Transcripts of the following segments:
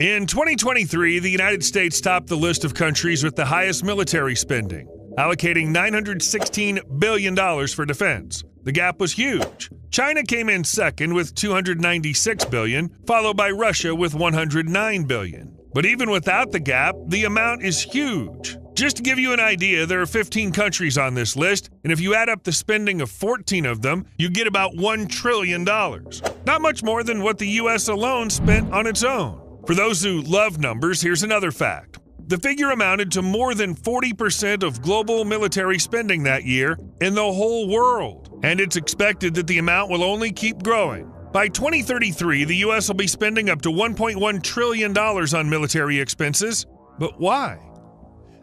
In 2023, the United States topped the list of countries with the highest military spending, allocating $916 billion for defense. The gap was huge. China came in second with $296 billion, followed by Russia with $109 billion. But even without the gap, the amount is huge. Just to give you an idea, there are 15 countries on this list, and if you add up the spending of 14 of them, you get about $1 trillion. Not much more than what the U.S. alone spent on its own. For those who love numbers, here's another fact. The figure amounted to more than 40% of global military spending that year in the whole world, and it's expected that the amount will only keep growing. By 2033, the U.S. will be spending up to $1.1 trillion on military expenses. But why?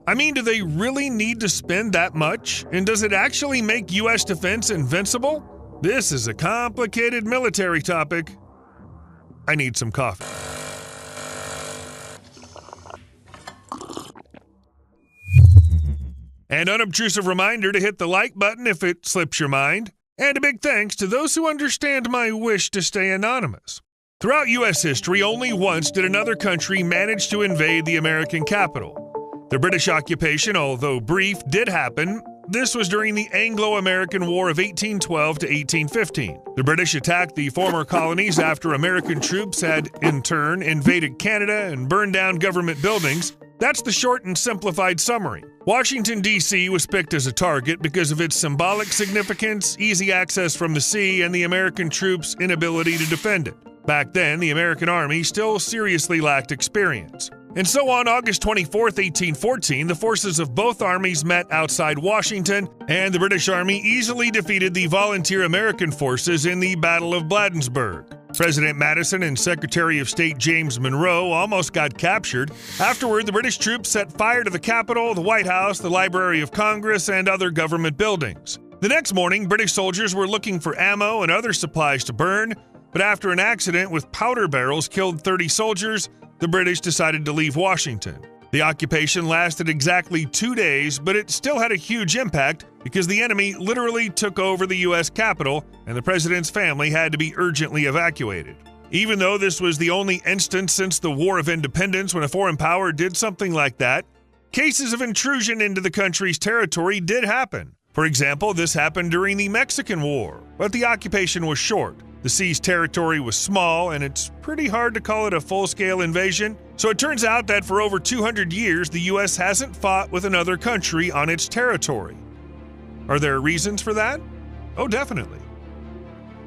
I mean, do they really need to spend that much? And does it actually make U.S. defense invincible? This is a complicated military topic. I need some coffee. An unobtrusive reminder to hit the like button if it slips your mind. And a big thanks to those who understand my wish to stay anonymous. Throughout U.S. history, only once did another country manage to invade the American capital. The British occupation, although brief, did happen. This was during the Anglo-American War of 1812 to 1815. The British attacked the former colonies after American troops had, in turn, invaded Canada and burned down government buildings. That's the short and simplified summary. Washington, D.C. was picked as a target because of its symbolic significance, easy access from the sea, and the American troops' inability to defend it. Back then, the American Army still seriously lacked experience. And so on August 24, 1814, the forces of both armies met outside Washington, and the British Army easily defeated the volunteer American forces in the Battle of Bladensburg. President Madison and Secretary of State James Monroe almost got captured. Afterward, the British troops set fire to the Capitol, the White House, the Library of Congress, and other government buildings. The next morning, British soldiers were looking for ammo and other supplies to burn, but after an accident with powder barrels killed 30 soldiers, the British decided to leave Washington. The occupation lasted exactly 2 days, but it still had a huge impact because the enemy literally took over the U.S. Capitol and the president's family had to be urgently evacuated. Even though this was the only instance since the War of Independence when a foreign power did something like that, cases of intrusion into the country's territory did happen. For example, this happened during the Mexican War, but the occupation was short. The seized territory was small, and it's pretty hard to call it a full-scale invasion. So it turns out that for over 200 years, the U.S. hasn't fought with another country on its territory. Are there reasons for that? Oh, definitely.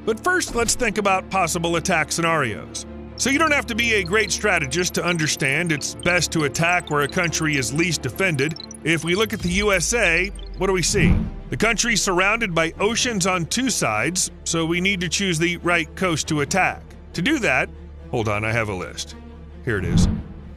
But first, let's think about possible attack scenarios. So you don't have to be a great strategist to understand it's best to attack where a country is least defended. If we look at the USA, what do we see? The country's surrounded by oceans on two sides, so we need to choose the right coast to attack. To do that, hold on, I have a list. Here it is.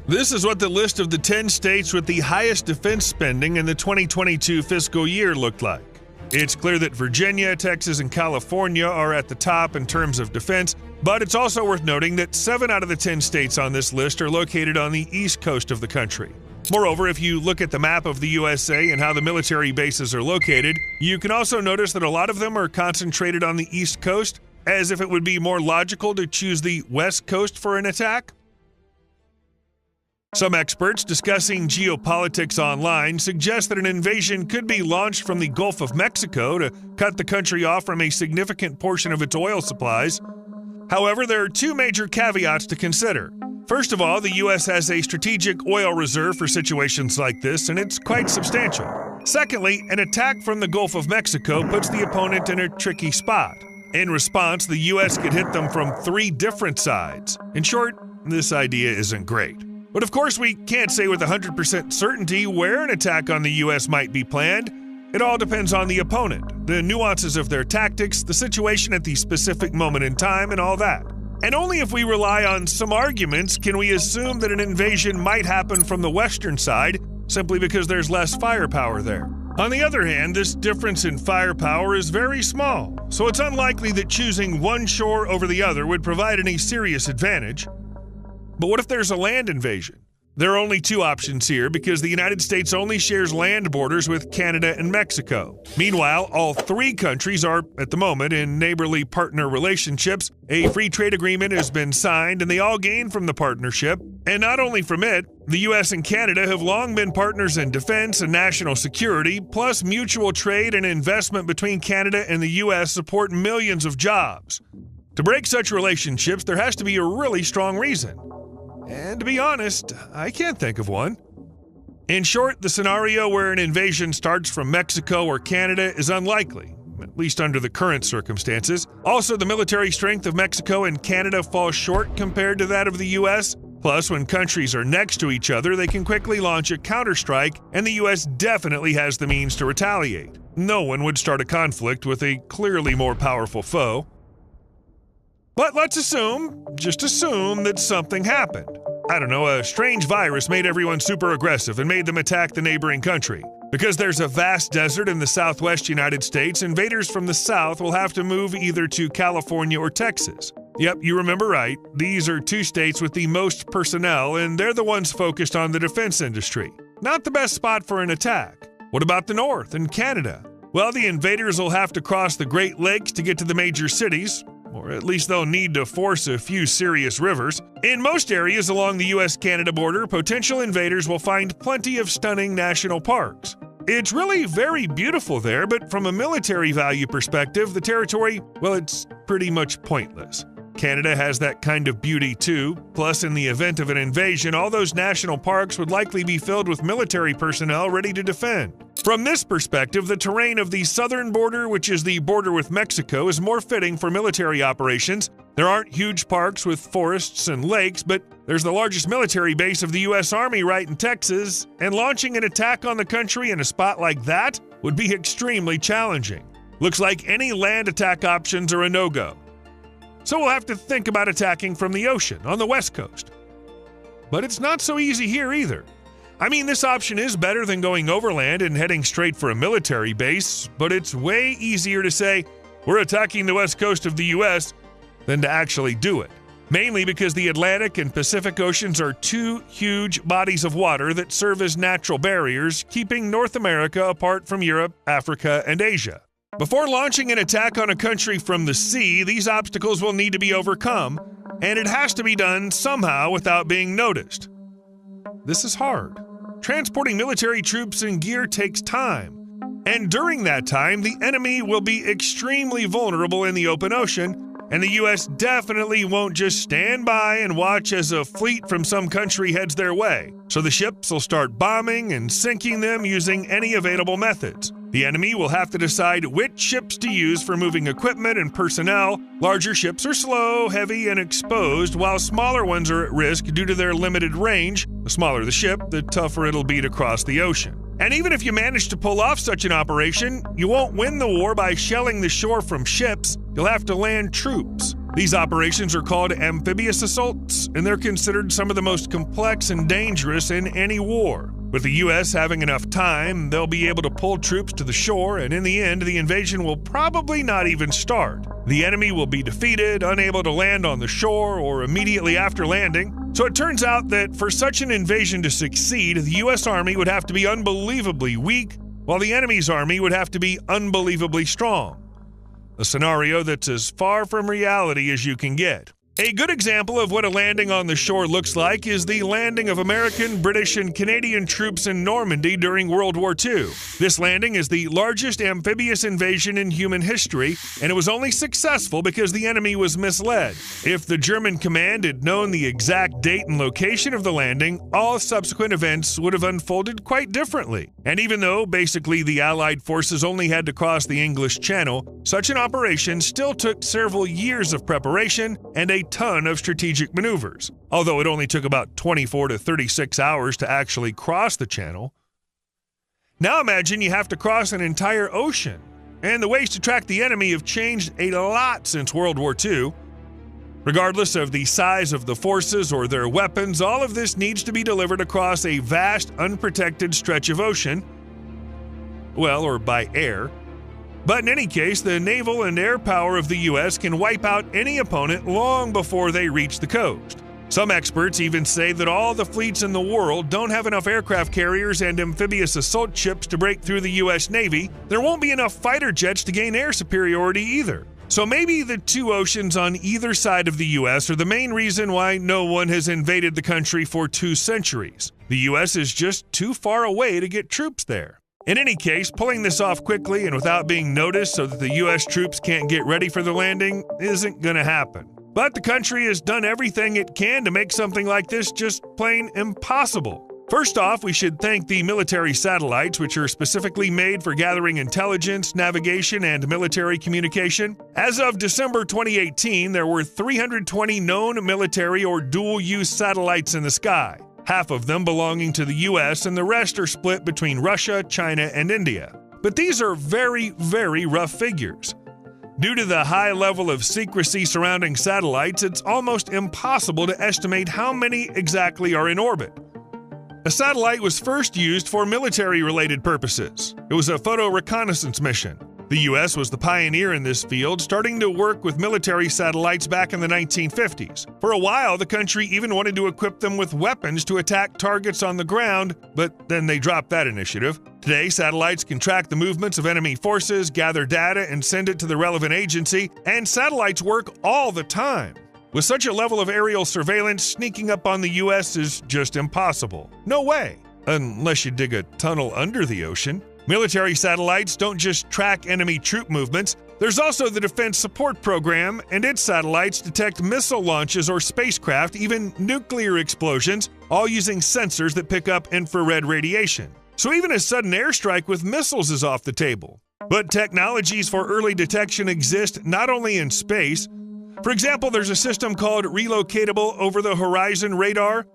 This is what the list of the 10 states with the highest defense spending in the 2022 fiscal year looked like. It's clear that Virginia, Texas, and California are at the top in terms of defense, but it's also worth noting that 7 out of the 10 states on this list are located on the east coast of the country. Moreover, if you look at the map of the USA and how the military bases are located, you can also notice that a lot of them are concentrated on the east coast, as if it would be more logical to choose the west coast for an attack. Some experts discussing geopolitics online suggest that an invasion could be launched from the Gulf of Mexico to cut the country off from a significant portion of its oil supplies. However, there are 2 major caveats to consider. First of all, the U.S. has a strategic oil reserve for situations like this, and it's quite substantial. Secondly, an attack from the Gulf of Mexico puts the opponent in a tricky spot. In response, the U.S. could hit them from 3 different sides. In short, this idea isn't great. But of course, we can't say with 100% certainty where an attack on the U.S. might be planned. It all depends on the opponent, the nuances of their tactics, the situation at the specific moment in time, and all that. And only if we rely on some arguments can we assume that an invasion might happen from the western side, simply because there's less firepower there. On the other hand, this difference in firepower is very small, so it's unlikely that choosing one shore over the other would provide any serious advantage. But what if there's a land invasion? There are only two options here because the United States only shares land borders with Canada and Mexico. Meanwhile, all three countries are, at the moment, in neighborly partner relationships. A free trade agreement has been signed, and they all gain from the partnership. And not only from it, the U.S. and Canada have long been partners in defense and national security, plus mutual trade and investment between Canada and the U.S. support millions of jobs. To break such relationships, there has to be a really strong reason. And to be honest, I can't think of one. In short, the scenario where an invasion starts from Mexico or Canada is unlikely, at least under the current circumstances. Also, the military strength of Mexico and Canada falls short compared to that of the U.S. Plus, when countries are next to each other, they can quickly launch a counterstrike, and the U.S. definitely has the means to retaliate. No one would start a conflict with a clearly more powerful foe. But let's just assume that something happened. I don't know, a strange virus made everyone super aggressive and made them attack the neighboring country. Because there's a vast desert in the southwest United States, invaders from the south will have to move either to California or Texas. Yep, you remember right. These are two states with the most personnel, and they're the ones focused on the defense industry. Not the best spot for an attack. What about the north and Canada? Well, the invaders will have to cross the Great Lakes to get to the major cities, or at least they'll need to force a few serious rivers. In most areas along the U.S.-Canada border, potential invaders will find plenty of stunning national parks. It's really very beautiful there, but from a military value perspective, the territory, well, it's pretty much pointless. Canada has that kind of beauty too. Plus, in the event of an invasion, all those national parks would likely be filled with military personnel ready to defend. From this perspective, the terrain of the southern border, which is the border with Mexico, is more fitting for military operations. There aren't huge parks with forests and lakes, but there's the largest military base of the U.S. Army right in Texas, and launching an attack on the country in a spot like that would be extremely challenging. Looks like any land attack options are a no-go. So we'll have to think about attacking from the ocean on the west coast. But it's not so easy here either. I mean, this option is better than going overland and heading straight for a military base, but it's way easier to say, we're attacking the west coast of the U.S., than to actually do it. Mainly because the Atlantic and Pacific Oceans are two huge bodies of water that serve as natural barriers, keeping North America apart from Europe, Africa, and Asia. Before launching an attack on a country from the sea, these obstacles will need to be overcome, and it has to be done somehow without being noticed. This is hard. Transporting military troops and gear takes time, and during that time, the enemy will be extremely vulnerable in the open ocean, and the U.S. definitely won't just stand by and watch as a fleet from some country heads their way. So the ships will start bombing and sinking them using any available methods. The enemy will have to decide which ships to use for moving equipment and personnel. Larger ships are slow, heavy, and exposed, while smaller ones are at risk due to their limited range. The smaller the ship, the tougher it'll be to cross the ocean. And even if you manage to pull off such an operation, you won't win the war by shelling the shore from ships. You'll have to land troops. These operations are called amphibious assaults, and they're considered some of the most complex and dangerous in any war. With the U.S. having enough time, they'll be able to pull troops to the shore, and in the end, the invasion will probably not even start. The enemy will be defeated, unable to land on the shore or immediately after landing. So it turns out that for such an invasion to succeed, the U.S. Army would have to be unbelievably weak, while the enemy's army would have to be unbelievably strong. A scenario that's as far from reality as you can get. A good example of what a landing on the shore looks like is the landing of American, British, and Canadian troops in Normandy during World War II. This landing is the largest amphibious invasion in human history, and it was only successful because the enemy was misled. If the German command had known the exact date and location of the landing, all subsequent events would have unfolded quite differently. And even though basically the Allied forces only had to cross the English Channel, such an operation still took several years of preparation and a ton of strategic maneuvers, although it only took about 24 to 36 hours to actually cross the channel. Now imagine you have to cross an entire ocean, and the ways to track the enemy have changed a lot since World War II. Regardless of the size of the forces or their weapons, all of this needs to be delivered across a vast, unprotected stretch of ocean, well, or by air. But in any case, the naval and air power of the U.S. can wipe out any opponent long before they reach the coast. Some experts even say that all the fleets in the world don't have enough aircraft carriers and amphibious assault ships to break through the U.S. Navy. There won't be enough fighter jets to gain air superiority either. So maybe the two oceans on either side of the U.S. are the main reason why no one has invaded the country for 2 centuries. The U.S. is just too far away to get troops there. In any case, pulling this off quickly and without being noticed so that the U.S. troops can't get ready for the landing isn't going to happen. But the country has done everything it can to make something like this just plain impossible. First off, we should thank the military satellites, which are specifically made for gathering intelligence, navigation, and military communication. As of December 2018, there were 320 known military or dual-use satellites in the sky, half of them belonging to the U.S., and the rest are split between Russia, China, and India. But these are very, very rough figures. Due to the high level of secrecy surrounding satellites, it's almost impossible to estimate how many exactly are in orbit. A satellite was first used for military-related purposes. It was a photo reconnaissance mission. The U.S. was the pioneer in this field, starting to work with military satellites back in the 1950s. For a while, the country even wanted to equip them with weapons to attack targets on the ground, but then they dropped that initiative. Today, satellites can track the movements of enemy forces, gather data, and send it to the relevant agency, and satellites work all the time. With such a level of aerial surveillance, sneaking up on the U.S. is just impossible. No way, unless you dig a tunnel under the ocean. Military satellites don't just track enemy troop movements. There's also the Defense Support Program, and its satellites detect missile launches or spacecraft, even nuclear explosions, all using sensors that pick up infrared radiation. So even a sudden airstrike with missiles is off the table. But technologies for early detection exist not only in space. For example, there's a system called relocatable over-the-horizon radar.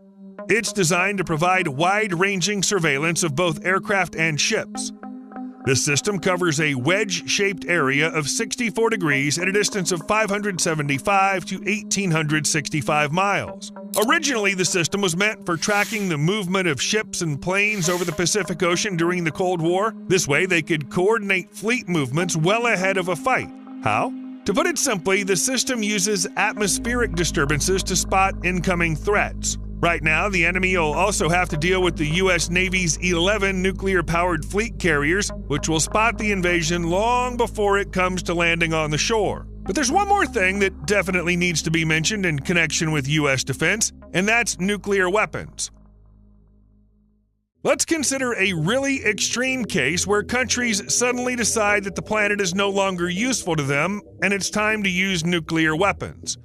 It's designed to provide wide-ranging surveillance of both aircraft and ships. This system covers a wedge-shaped area of 64 degrees at a distance of 575 to 1,865 miles. Originally, the system was meant for tracking the movement of ships and planes over the Pacific Ocean during the Cold War. This way, they could coordinate fleet movements well ahead of a fight. How? To put it simply, the system uses atmospheric disturbances to spot incoming threats. Right now, the enemy will also have to deal with the U.S. Navy's 11 nuclear-powered fleet carriers, which will spot the invasion long before it comes to landing on the shore. But there's one more thing that definitely needs to be mentioned in connection with U.S. defense, and that's nuclear weapons. Let's consider a really extreme case where countries suddenly decide that the planet is no longer useful to them, and it's time to use nuclear weapons.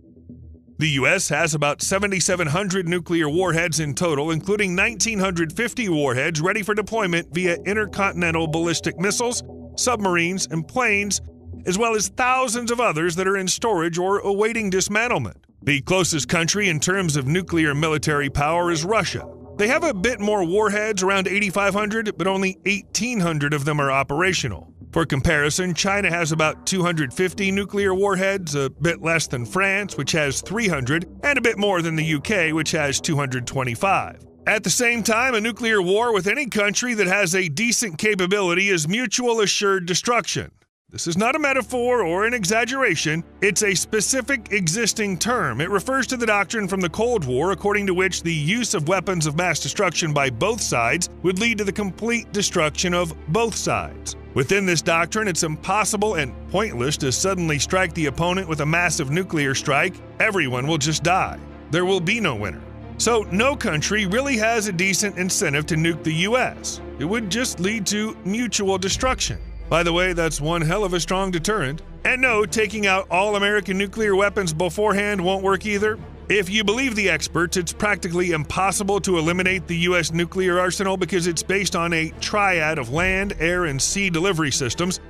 The U.S. has about 7,700 nuclear warheads in total, including 1,950 warheads ready for deployment via intercontinental ballistic missiles, submarines, and planes, as well as thousands of others that are in storage or awaiting dismantlement. The closest country in terms of nuclear military power is Russia. They have a bit more warheads, around 8,500, but only 1,800 of them are operational. For comparison, China has about 250 nuclear warheads, a bit less than France, which has 300, and a bit more than the UK, which has 225. At the same time, a nuclear war with any country that has a decent capability is mutual assured destruction. This is not a metaphor or an exaggeration. It's a specific existing term. It refers to the doctrine from the Cold War, according to which the use of weapons of mass destruction by both sides would lead to the complete destruction of both sides. Within this doctrine, it's impossible and pointless to suddenly strike the opponent with a massive nuclear strike. Everyone will just die. There will be no winner. So no country really has a decent incentive to nuke the U.S. It would just lead to mutual destruction. By the way, that's one hell of a strong deterrent. And no, taking out all American nuclear weapons beforehand won't work either. If you believe the experts, it's practically impossible to eliminate the U.S. nuclear arsenal because it's based on a triad of land, air, and sea delivery systems.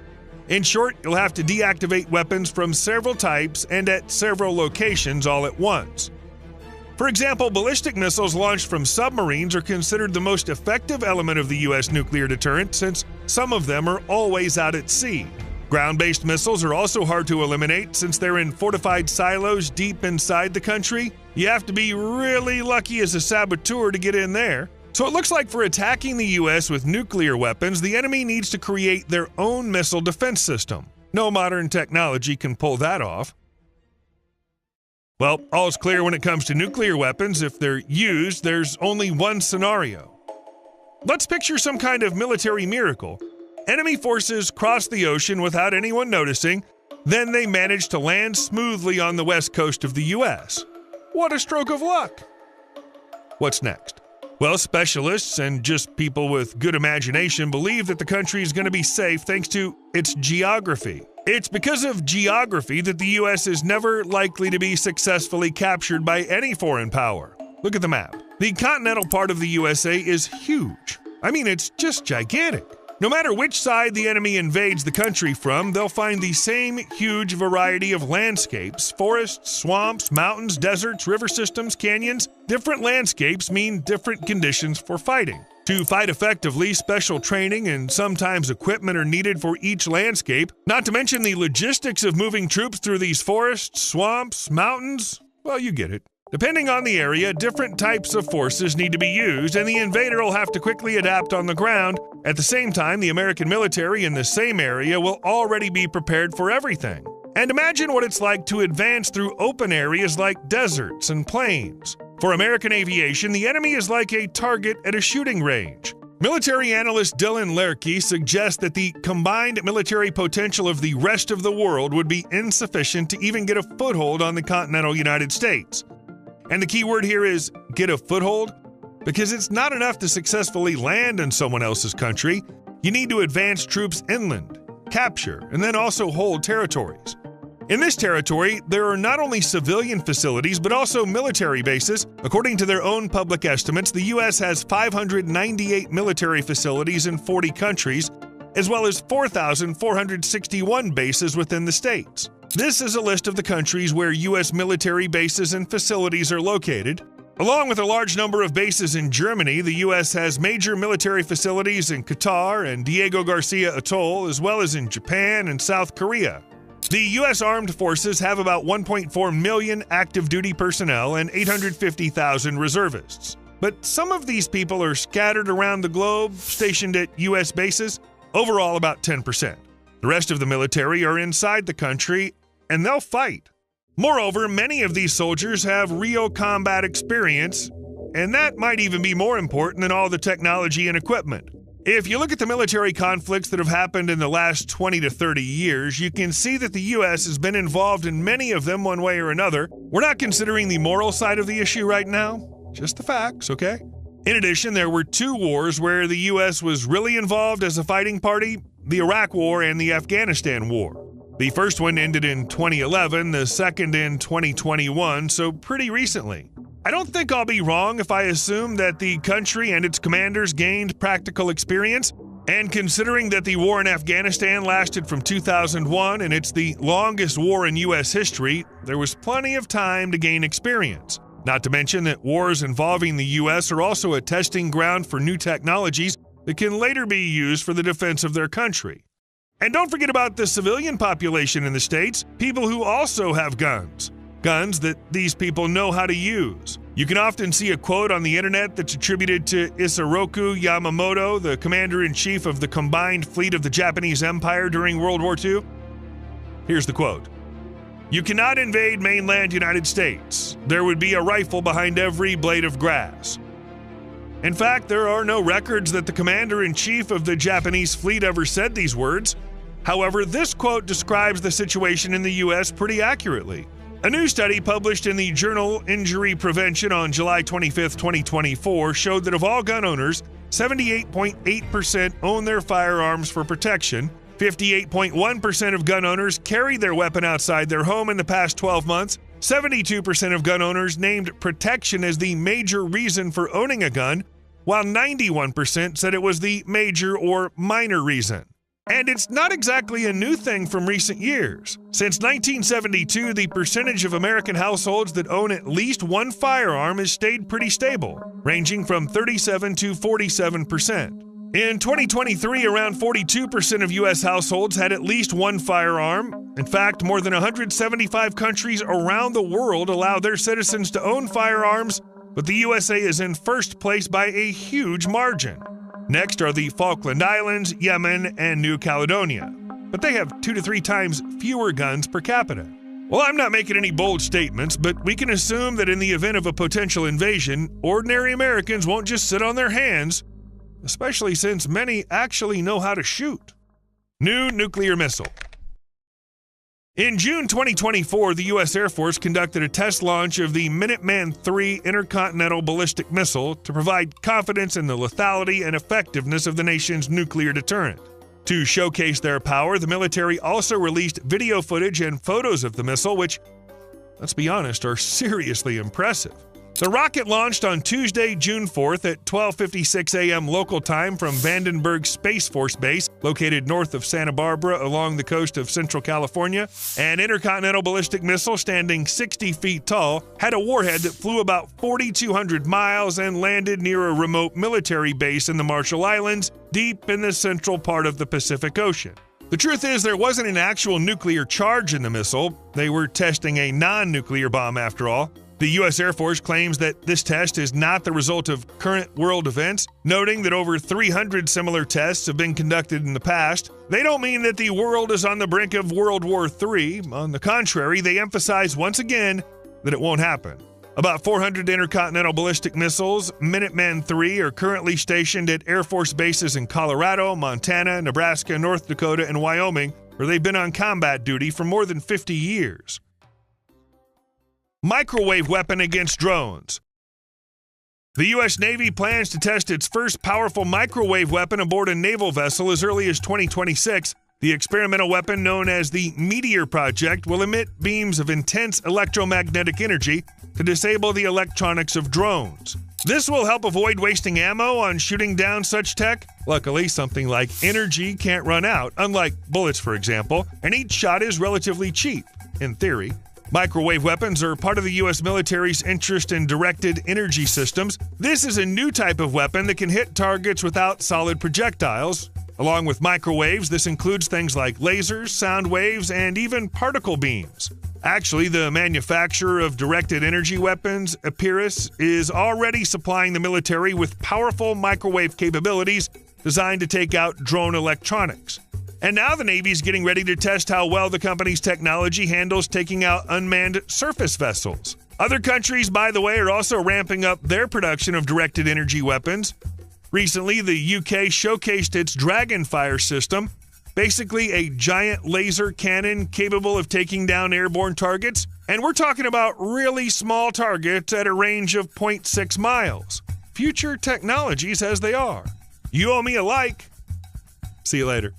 In short, you'll have to deactivate weapons from several types and at several locations all at once. For example, ballistic missiles launched from submarines are considered the most effective element of the U.S. nuclear deterrent since some of them are always out at sea. Ground-based missiles are also hard to eliminate since they're in fortified silos deep inside the country. You have to be really lucky as a saboteur to get in there. So it looks like for attacking the U.S. with nuclear weapons, the enemy needs to create their own missile defense system. No modern technology can pull that off. Well, all's clear when it comes to nuclear weapons. If they're used, there's only one scenario. Let's picture some kind of military miracle. Enemy forces cross the ocean without anyone noticing, then they manage to land smoothly on the west coast of the U.S. What a stroke of luck! What's next? Well, specialists and just people with good imagination believe that the country is going to be safe thanks to its geography. It's because of geography that the U.S. is never likely to be successfully captured by any foreign power. Look at the map. The continental part of the USA is huge. I mean, it's just gigantic. No matter which side the enemy invades the country from, they'll find the same huge variety of landscapes: forests, swamps, mountains, deserts, river systems, canyons. Different landscapes mean different conditions for fighting. To fight effectively, special training and sometimes equipment are needed for each landscape, not to mention the logistics of moving troops through these forests, swamps, mountains. Well, you get it. Depending on the area, different types of forces need to be used, and the invader will have to quickly adapt on the ground. At the same time, the American military in the same area will already be prepared for everything. And imagine what it's like to advance through open areas like deserts and plains. For American aviation, the enemy is like a target at a shooting range. Military analyst Dylan Lerke suggests that the combined military potential of the rest of the world would be insufficient to even get a foothold on the continental United States. And the key word here is get a foothold, because it's not enough to successfully land in someone else's country. You need to advance troops inland, capture, and then also hold territories. In this territory, there are not only civilian facilities, but also military bases. According to their own public estimates, the U.S. has 598 military facilities in 40 countries, as well as 4,461 bases within the states. This is a list of the countries where U.S. military bases and facilities are located. Along with a large number of bases in Germany, the U.S. has major military facilities in Qatar and Diego Garcia Atoll, as well as in Japan and South Korea. The U.S. Armed Forces have about 1.4 million active duty personnel and 850,000 reservists. But some of these people are scattered around the globe, stationed at U.S. bases, overall about 10%. The rest of the military are inside the country, and they'll fight. Moreover, many of these soldiers have real combat experience, and that might even be more important than all the technology and equipment. If you look at the military conflicts that have happened in the last 20 to 30 years, you can see that the U.S. has been involved in many of them one way or another. We're not considering the moral side of the issue right now, just the facts, okay? In addition, there were two wars where the U.S. was really involved as a fighting party: the Iraq War and the Afghanistan War. The first one ended in 2011, the second in 2021, so pretty recently. I don't think I'll be wrong if I assume that the country and its commanders gained practical experience, and considering that the war in Afghanistan lasted from 2001 and it's the longest war in U.S. history, there was plenty of time to gain experience. Not to mention that wars involving the U.S. are also a testing ground for new technologies that can later be used for the defense of their country. And don't forget about the civilian population in the States, people who also have guns. Guns that these people know how to use. You can often see a quote on the internet that's attributed to Isoroku Yamamoto, the commander-in-chief of the combined fleet of the Japanese Empire during World War II. Here's the quote. "You cannot invade mainland United States. There would be a rifle behind every blade of grass." In fact, there are no records that the commander-in-chief of the Japanese fleet ever said these words. However, this quote describes the situation in the U.S. pretty accurately. A new study published in the journal Injury Prevention on July 25, 2024 showed that of all gun owners, 78.8% own their firearms for protection, 58.1% of gun owners carried their weapon outside their home in the past 12 months, 72% of gun owners named protection as the major reason for owning a gun, while 91% said it was the major or minor reason. And it's not exactly a new thing from recent years. Since 1972, the percentage of American households that own at least one firearm has stayed pretty stable, ranging from 37 to 47%. In 2023, around 42% of U.S. households had at least one firearm. In fact, more than 175 countries around the world allow their citizens to own firearms, but the USA is in first place by a huge margin. Next are the Falkland Islands, Yemen, and New Caledonia, but they have 2 to 3 times fewer guns per capita. Well, I'm not making any bold statements, but we can assume that in the event of a potential invasion, ordinary Americans won't just sit on their hands, especially since many actually know how to shoot. New nuclear missile. In June 2024, the U.S. Air Force conducted a test launch of the Minuteman III intercontinental ballistic missile to provide confidence in the lethality and effectiveness of the nation's nuclear deterrent. To showcase their power, the military also released video footage and photos of the missile, which, let's be honest, are seriously impressive. The rocket launched on Tuesday, June 4th at 12:56 a.m. local time from Vandenberg Space Force Base, located north of Santa Barbara along the coast of Central California. An intercontinental ballistic missile standing 60 feet tall had a warhead that flew about 4,200 miles and landed near a remote military base in the Marshall Islands, deep in the central part of the Pacific Ocean. The truth is, there wasn't an actual nuclear charge in the missile. They were testing a non-nuclear bomb after all. The U.S. Air Force claims that this test is not the result of current world events, noting that over 300 similar tests have been conducted in the past. They don't mean that the world is on the brink of World War III. On the contrary, they emphasize once again that it won't happen. About 400 intercontinental ballistic missiles, Minuteman III, are currently stationed at Air Force bases in Colorado, Montana, Nebraska, North Dakota, and Wyoming, where they've been on combat duty for more than 50 years. Microwave weapon against drones. The U.S. Navy plans to test its first powerful microwave weapon aboard a naval vessel as early as 2026. The experimental weapon, known as the Meteor Project, will emit beams of intense electromagnetic energy to disable the electronics of drones. This will help avoid wasting ammo on shooting down such tech. Luckily, something like energy can't run out, unlike bullets, for example, and each shot is relatively cheap, in theory. Microwave weapons are part of the U.S. military's interest in directed energy systems. This is a new type of weapon that can hit targets without solid projectiles. Along with microwaves, this includes things like lasers, sound waves, and even particle beams. Actually, the manufacturer of directed energy weapons, Epirus, is already supplying the military with powerful microwave capabilities designed to take out drone electronics. And now the Navy's getting ready to test how well the company's technology handles taking out unmanned surface vessels. Other countries, by the way, are also ramping up their production of directed energy weapons. Recently, the UK showcased its Dragonfire system, basically a giant laser cannon capable of taking down airborne targets. And we're talking about really small targets at a range of 0.6 miles. Future technologies as they are. You owe me a like. See you later.